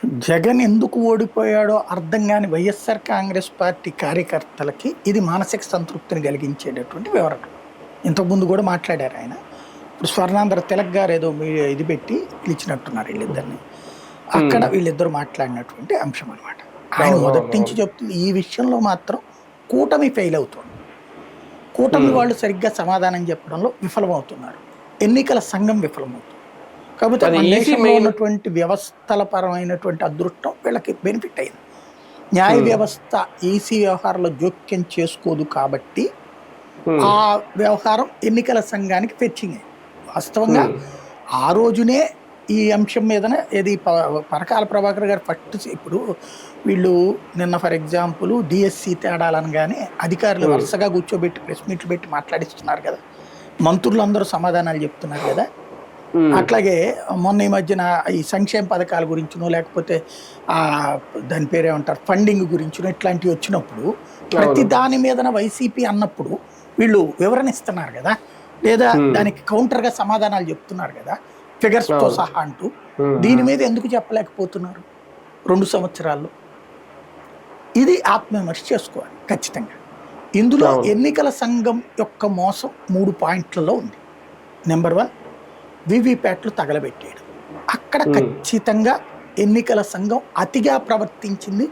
జగన్ ఎందుకు ఓడిపోయాడో అర్థం కాని వైఎస్ఆర్ కాంగ్రెస్ పార్టీ కార్యకర్తలకి ఇది మానసిక సంతృప్తిని కలిగించేటటువంటి వివరణ. ఇంతకుముందు కూడా మాట్లాడారు ఆయన. ఇప్పుడు స్వర్ణాంధ్ర తిలక్ గారు ఏదో ఇది పెట్టి పిలిచినట్టున్నారు వీళ్ళిద్దరిని. అక్కడ వీళ్ళిద్దరు మాట్లాడినటువంటి అంశం అనమాట. ఆయన మొదటి నుంచి చెప్తుంది ఈ విషయంలో మాత్రం కూటమి ఫెయిల్ అవుతుంది. కూటమి వాళ్ళు సరిగ్గా సమాధానం చెప్పడంలో విఫలమవుతున్నారు. ఎన్నికల సంఘం విఫలమవుతుంది. కాకపోతే దేశంలో ఉన్నటువంటి వ్యవస్థల పరమైనటువంటి అదృష్టం వీళ్ళకి బెనిఫిట్ అయింది. న్యాయ వ్యవస్థ ఈసీ వ్యవహారంలో జోక్యం చేసుకోదు కాబట్టి ఆ వ్యవహారం ఎన్నికల సంఘానికి ఫెచ్చింగ్ అయింది. వాస్తవంగా ఆ రోజునే ఈ అంశం మీదనే ఏది పరకాల ప్రభాకర్ గారు ఫస్ట్ ఇప్పుడు వీళ్ళు నిన్న ఫర్ ఎగ్జాంపుల్ డిఎస్సి తేడాలనగానే అధికారులు వరుసగా కూర్చోబెట్టి ప్రెస్ మీట్లు పెట్టి మాట్లాడిస్తున్నారు కదా, మంత్రులు అందరూ సమాధానాలు చెప్తున్నారు కదా. అట్లాగే మొన్న ఈ మధ్యన ఈ సంక్షేమ పథకాల గురించినో లేకపోతే దాని పేరేమంటారు ఫండింగ్ గురించినో ఇట్లాంటివి వచ్చినప్పుడు ప్రతి దాని మీదన వైసీపీ అన్నప్పుడు వీళ్ళు వివరణ ఇస్తున్నారు కదా, లేదా దానికి కౌంటర్గా సమాధానాలు చెప్తున్నారు కదా ఫిగర్స్తో సహా అంటూ. దీని మీద ఎందుకు చెప్పలేకపోతున్నారు 2 సంవత్సరాల్లో? ఇది ఆత్మవిమర్శ చేసుకోవాలి ఖచ్చితంగా. ఇందులో ఎన్నికల సంఘం యొక్క మోసం 3 పాయింట్లలో ఉంది. నెంబర్ 1, వివిప్యాట్లు తగలబెట్టాడు. అక్కడ ఖచ్చితంగా ఎన్నికల సంఘం అతిగా ప్రవర్తించింది.